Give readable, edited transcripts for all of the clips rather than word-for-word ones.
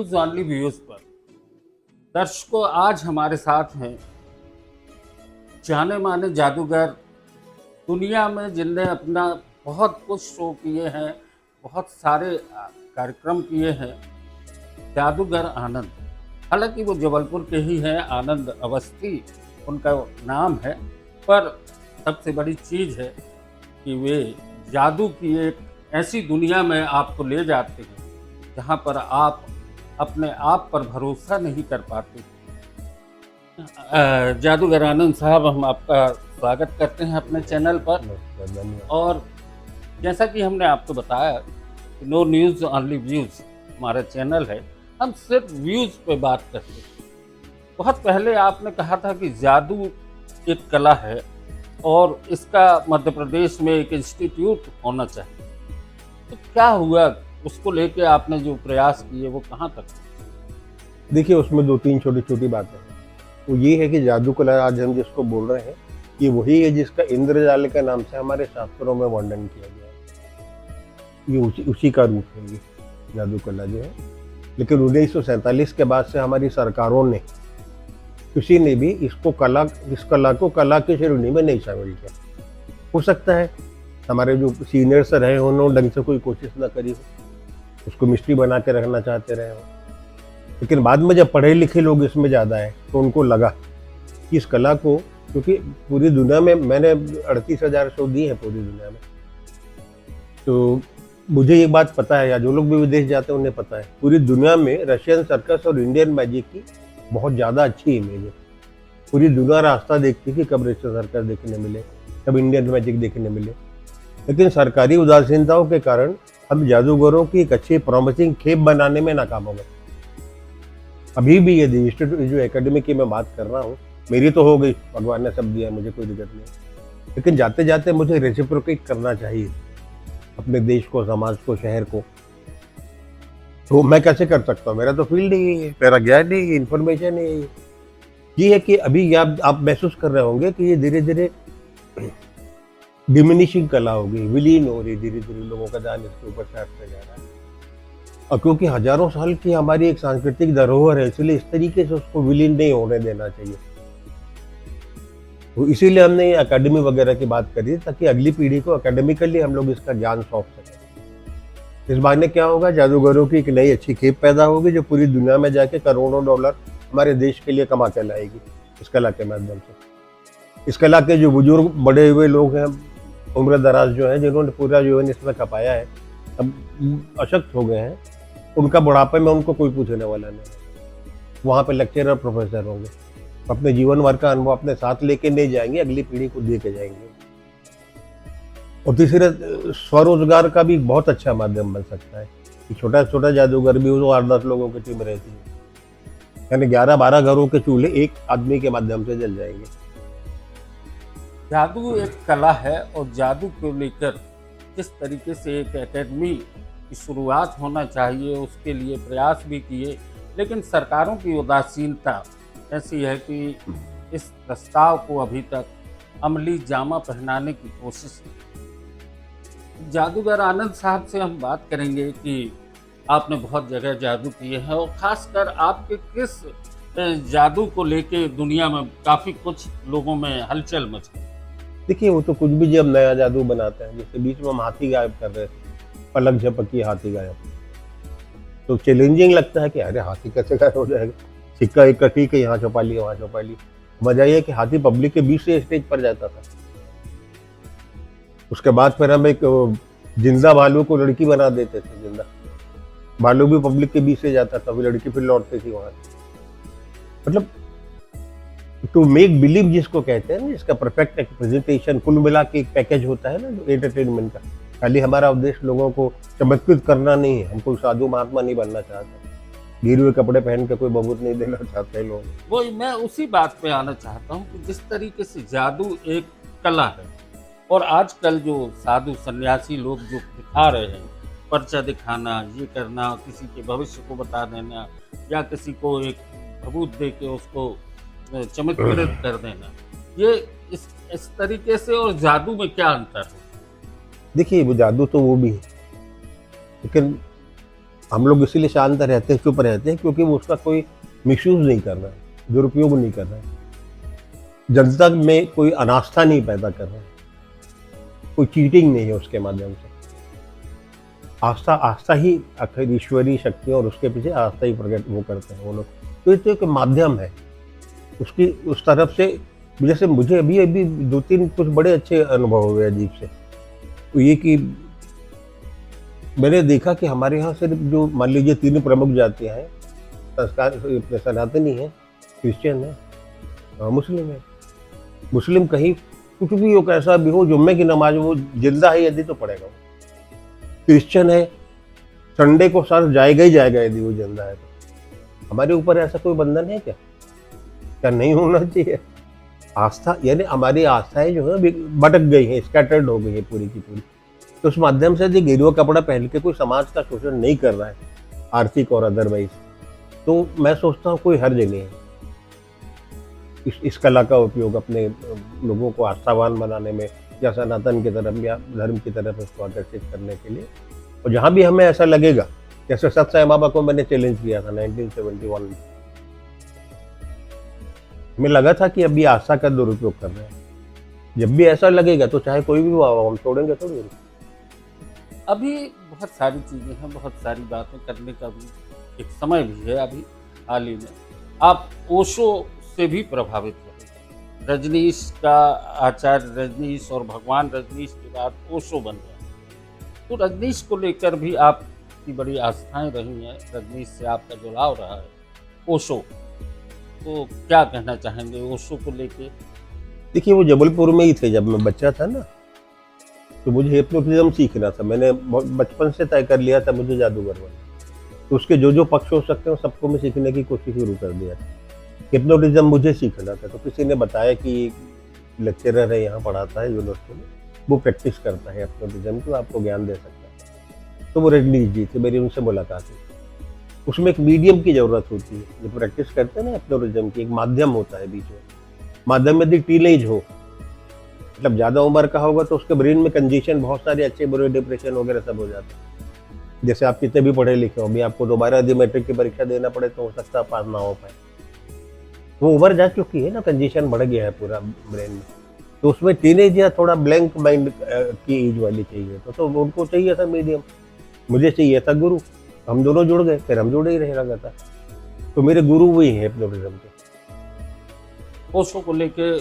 News only views पर दर्शकों आज हमारे साथ हैं जाने माने जादूगर दुनिया में जिनने अपना बहुत कुछ शो किए हैं, बहुत सारे कार्यक्रम किए हैं, जादूगर आनंद। हालांकि वो जबलपुर के ही हैं, आनंद अवस्थी उनका नाम है, पर सबसे बड़ी चीज़ है कि वे जादू की एक ऐसी दुनिया में आपको ले जाते हैं जहाँ पर आप अपने आप पर भरोसा नहीं कर पाते। जादूगर आनंद साहब, हम आपका स्वागत करते हैं अपने चैनल पर। धन्यवाद। और जैसा कि हमने आपको बताया कि नो न्यूज़ ऑनली व्यूज़ हमारा चैनल है, हम सिर्फ व्यूज़ पे बात करते हैं। बहुत पहले आपने कहा था कि जादू एक कला है और इसका मध्य प्रदेश में एक इंस्टीट्यूट होना चाहिए। तो क्या हुआ, उसको लेके आपने जो प्रयास किए वो कहाँ तक? देखिए, उसमें 2-3 छोटी-छोटी बातें हैं। वो ये है कि जादू कला आज हम जिसको बोल रहे हैं, ये वही है जिसका इंद्रजाल के नाम से हमारे शास्त्रों में वर्णन किया गया है। ये उसी का रूप है ये जादू कला जो है। लेकिन 1947 के बाद से हमारी सरकारों ने किसी ने भी इस कला को कला की श्रेणी में नहीं शामिल किया। हो सकता है हमारे जो सीनियर्स रहे हो उन्होंने ढंग से कोई कोशिश ना करी हो, उसको मिस्ट्री बना के रखना चाहते रहे हो। लेकिन बाद में जब पढ़े लिखे लोग इसमें ज़्यादा हैं तो उनको लगा कि इस कला को, क्योंकि पूरी दुनिया में मैंने 38,000 शो दिए हैं पूरी दुनिया में, तो मुझे ये बात पता है, या जो लोग भी विदेश जाते हैं उन्हें पता है, पूरी दुनिया में रशियन सर्कस और इंडियन मैजिक की बहुत ज़्यादा अच्छी इमेज है। पूरी दुनिया रास्ता देखती कि कब रशियन सर्कस देखने मिले, कब इंडियन मैजिक देखने मिले। लेकिन सरकारी उदासीनताओं के कारण हम जादूगरों की एक अच्छी प्रॉमिसिंग खेप बनाने में नाकाम हो गए। अभी भी ये इंस्टीट्यूट जो एकेडमी की मैं बात कर रहा हूँ, मेरी तो हो गई, भगवान ने सब दिया, मुझे कोई दिक्कत नहीं। लेकिन जाते जाते मुझे रेसिप्रोकेट करना चाहिए अपने देश को, समाज को, शहर को। तो मैं कैसे कर सकता हूँ? मेरा तो फील्ड ही है, मेरा ज्ञान ही, इन्फॉर्मेशन ही ये है कि अभी आप महसूस कर रहे होंगे कि ये धीरे धीरे डिमिनिशिंग कला होगी, विलीन हो रही, धीरे धीरे लोगों का ध्यान इसके ऊपर से हटता जा रहा है। और क्योंकि हजारों साल की हमारी एक सांस्कृतिक धरोहर है, इसलिए इस तरीके से उसको विलीन नहीं होने देना चाहिए। तो इसीलिए हमने ये अकेडमी वगैरह की बात करी, ताकि अगली पीढ़ी को अकेडमिकली हम लोग इसका ज्ञान सौंप सकें। इस बहाने क्या होगा, जादूगरों की एक नई अच्छी खेप पैदा होगी जो पूरी दुनिया में जाके करोड़ों डॉलर हमारे देश के लिए कमा के लाएगी इस कला के माध्यम से। इस कला के जो बुजुर्ग बड़े हुए लोग हैं, उम्र दराज जो है, जिन्होंने पूरा जीवन इसमें खपाया है, अब अशक्त हो गए हैं, उनका बुढ़ापे में उनको कोई पूछने वाला नहीं। वहाँ पे लेक्चरर प्रोफेसर होंगे, अपने जीवन भर का अनुभव अपने साथ लेके नहीं जाएंगे, अगली पीढ़ी को दे के जाएंगे। और तीसरे, स्वरोजगार का भी बहुत अच्छा माध्यम बन सकता है कि छोटा छोटा जादूगर भी हो, 8-10 लोगों की टीम रहती है, यानी 11-12 घरों के चूल्हे एक आदमी के माध्यम से जल जाएंगे। जादू एक कला है और जादू को लेकर किस तरीके से एक एकेडमी की शुरुआत होना चाहिए, उसके लिए प्रयास भी किए, लेकिन सरकारों की उदासीनता ऐसी है कि इस प्रस्ताव को अभी तक अमली जामा पहनाने की कोशिश की। जादूगर आनंद साहब से हम बात करेंगे कि आपने बहुत जगह जादू किए हैं और ख़ासकर आपके किस जादू को लेके दुनिया में काफ़ी कुछ लोगों में हलचल मच गई। देखिए, वो तो कुछ भी जब नया जादू बनाते हैं, जैसे बीच में हम हाथी गायब कर रहे थे, पलक झपकी हाथी गायब, तो चैलेंजिंग लगता है कि अरे हाथी कैसे गायब हो जाएगा, सिक्का एक ठीक है, यहाँ छुपा लिया, वहाँ छुपा लिया। मजा ये है कि हाथी पब्लिक के बीच से स्टेज पर जाता था। उसके बाद फिर हम एक जिंदा भालू को लड़की बना देते थे, जिंदा भालू भी पब्लिक के बीच से जाता था, वो लड़की फिर लौटती थी वहां। मतलब टू मेक बिलीव जिसको कहते हैं ना, जिसका परफेक्ट एक प्रेजेंटेशन, कुल मिला के एक पैकेज होता है ना जो एंटरटेनमेंट का। खाली हमारा उद्देश्य लोगों को चमत्कृत करना नहीं है, हम कोई साधु महात्मा नहीं बनना चाहते, गिरे हुए कपड़े पहन के कोई बबूत नहीं देना चाहते हैं लोग। वो मैं उसी बात पे आना चाहता हूँ कि जिस तरीके से जादू एक कला है और आजकल जो साधु सन्यासी लोग जो दिखा रहे हैं, पर्चा दिखाना, ये करना, किसी के भविष्य को बता देना या किसी को एक सबूत दे के उसको चमत्कृत कर देना, ये इस तरीके से और जादू में क्या अंतर है? देखिए, वो जादू तो वो भी है, लेकिन हम लोग इसीलिए शांत रहते हैं, चुप रहते हैं, क्योंकि वो उसका कोई मिसयूज नहीं कर रहा है, दुरुपयोग नहीं कर रहा है, जनता में कोई अनास्था नहीं पैदा कर रहा है, कोई चीटिंग नहीं है उसके माध्यम से। आस्था आस्था ही आखिर ईश्वरीय शक्ति और उसके पीछे आस्था ही प्रकट वो करते हैं वो लोग। तो ये तो एक माध्यम है उसकी, उस तरफ से। जैसे मुझे अभी अभी 2-3 कुछ बड़े अच्छे अनुभव हुए अजीब से। तो ये कि मैंने देखा कि हमारे यहाँ सिर्फ जो मान लीजिए 3 प्रमुख जातियाँ हैं, संस्कार अपने सनातनी है, क्रिश्चियन है और मुस्लिम है। मुस्लिम कहीं कुछ भी हो, कैसा भी हो, जुम्मे की नमाज वो जिंदा है यदि तो पढ़ेगा वो। क्रिश्चियन है, संडे को सर जाएगा ही जाएगा यदि वो जिंदा है तो। हमारे ऊपर ऐसा कोई बंधन है क्या? क्या नहीं होना चाहिए? आस्था यानी हमारी आस्थाएं जो है भटक गई है, स्कैटर्ड हो गई है पूरी की पूरी। तो उस माध्यम से जो गेरुआ कपड़ा पहन के कोई समाज का शोषण नहीं कर रहा है, आर्थिक और अदरवाइज, तो मैं सोचता हूँ कोई हर्ज नहीं है इस कला का उपयोग अपने लोगों को आस्थावान बनाने में, या सनातन की तरफ या धर्म की तरफ उसको आकर्षित करने के लिए। और जहाँ भी हमें ऐसा लगेगा, जैसे सत साई बाबा को मैंने चैलेंज किया था 1971 में, हमें लगा था कि अभी आस्था का दुरुपयोग कर रहे हैं। जब भी ऐसा लगेगा तो चाहे कोई भी हो, हम छोड़ेंगे थोड़ी। अभी बहुत सारी चीज़ें हैं, बहुत सारी बातें करने का भी एक समय भी है। अभी हाल ही में आप ओशो से भी प्रभावित रहे। रजनीश का आचार्य रजनीश और भगवान रजनीश के बाद ओशो बन गया। तो रजनीश को लेकर भी आपकी बड़ी आस्थाएं रही हैं, रजनीश से आपका जुड़ाव रहा है। ओशो, तो क्या कहना चाहेंगे ओशो को लेके? देखिए, वो जबलपुर में ही थे जब मैं बच्चा था ना, तो मुझे हिप्नोटिज्म सीखना था। मैंने बचपन से तय कर लिया था मुझे जादूगर बनना। तो उसके जो जो पक्ष हो सकते हैं सबको मैं सीखने की कोशिश शुरू कर दिया था। हिप्नोटिज्म मुझे सीखना था, तो किसी ने बताया कि लेक्चरर है यहाँ पढ़ाता है यूनिवर्सिटी में, वो प्रैक्टिस करता है हिप्नोटिज्म की, आपको ज्ञान दे सकता है। तो वो रजनीश जी थे, मेरी उनसे मुलाकात हुई। उसमें एक मीडियम की ज़रूरत होती है, जो प्रैक्टिस करते हैं ना हिप्नोटिज्म की, एक माध्यम होता है बीच में। माध्यम यदि टीनेज हो, मतलब ज़्यादा उम्र का होगा, तो उसके ब्रेन में कंजेशन, बहुत सारे अच्छे बुरे डिप्रेशन वगैरह सब हो जाते हैं। जैसे आप कितने भी पढ़े लिखे हो, अभी आपको दोबारा यदि मैट्रिक की परीक्षा देना पड़े तो हो सकता है पास ना हो पाए। वो उम्र जा चुकी है ना, कंजेशन बढ़ गया है पूरा ब्रेन में। तो उसमें टीनेज या थोड़ा ब्लैंक माइंड की एज वाली चाहिए, तो उनको चाहिए था मीडियम, मुझे चाहिए था गुरु। हम दोनों जुड़ गए, फिर हम जुड़े ही रहे लगातार। तो मेरे गुरु वही हैं हिप्नोटिज्म के। ओशो को लेके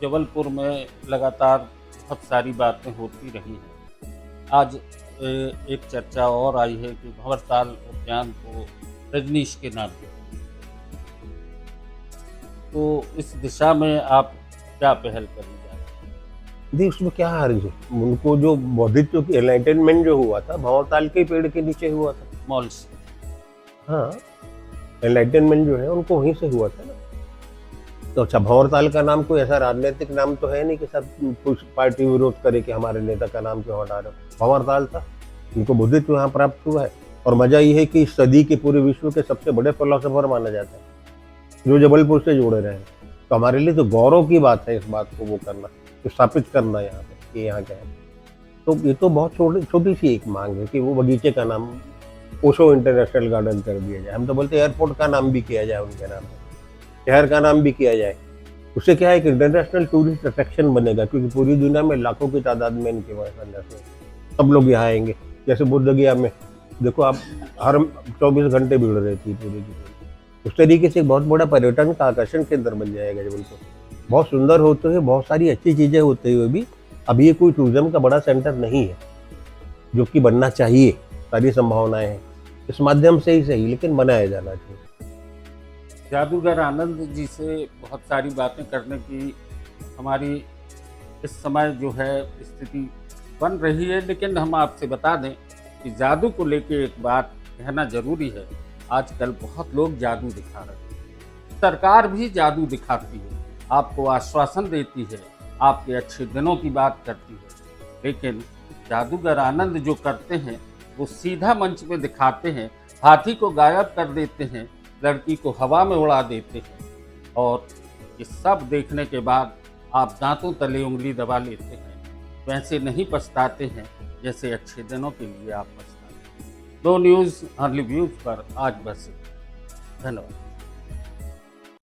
जबलपुर में लगातार बहुत सारी बातें होती रही हैं। आज एक चर्चा और आई है कि भंवरताल उद्यान को रजनीश के नाम पे, तो इस दिशा में आप क्या पहल करने जा रहे हैं? देखिए, उसमें क्या हर्ज है? उनको जो बौद्धित्व की एनलाइटनमेंट जो हुआ था, भंवरताल के पेड़ के नीचे हुआ था। मॉल से? हाँ, एनलाइटनमेंट जो है उनको वहीं से हुआ था ना। तो अच्छा, भंवरताल का नाम कोई ऐसा राजनीतिक नाम तो है नहीं कि सब कुछ पार्टी विरोध करे कि हमारे नेता का नाम क्यों हटा रहे हो। भंवरताल था, इनको बुद्धित्व यहाँ प्राप्त हुआ है। और मजा ये है कि इस सदी के पूरे विश्व के सबसे बड़े फिलोसोफर माना जाता है, जो जबलपुर से जुड़े रहे हैं। तो हमारे लिए तो गौरव की बात है इस बात को वो करना, स्थापित करना यहाँ पे कि यहाँ क्या है। तो ये तो बहुत छोटी सी एक मांग है कि वो बगीचे का नाम ओशो इंटरनेशनल गार्डन कर दिया जाए। हम तो बोलते हैं एयरपोर्ट का नाम भी किया जाए उनके नाम पे, शहर का नाम भी किया जाए। उससे क्या है कि इंटरनेशनल टूरिस्ट अट्रैक्शन बनेगा, क्योंकि पूरी दुनिया में लाखों की तादाद में इनके वजह से सब लोग यहाँ आएंगे। जैसे बुद्धगया में देखो आप, हर 24 घंटे भीड़ रहती है पूरी की पूरी। उस तरीके से एक बहुत बड़ा पर्यटन का आकर्षण केंद्र बन जाएगा जबलपुर। बहुत सुंदर होते हुए, बहुत सारी अच्छी चीज़ें होते हुए भी अभी ये कोई टूरिज्म का बड़ा सेंटर नहीं है, जो कि बनना चाहिए। सारी संभावनाएं हैं, इस माध्यम से ही सही, लेकिन बनाया जाना चाहिए। जादूगर आनंद जी से बहुत सारी बातें करने की हमारी इस समय जो है स्थिति बन रही है, लेकिन हम आपसे बता दें कि जादू को लेके एक बात कहना जरूरी है। आजकल बहुत लोग जादू दिखा रहे हैं, सरकार भी जादू दिखाती है, आपको आश्वासन देती है, आपके अच्छे दिनों की बात करती है, लेकिन जादूगर आनंद जो करते हैं वो सीधा मंच में दिखाते हैं, हाथी को गायब कर देते हैं, लड़की को हवा में उड़ा देते हैं, और ये सब देखने के बाद आप दांतों तले उंगली दबा लेते हैं। वैसे नहीं पछताते हैं जैसे अच्छे दिनों के लिए आप पछताते हैं। दो न्यूज़ अर्ली व्यूज पर आज बस। धन्यवाद।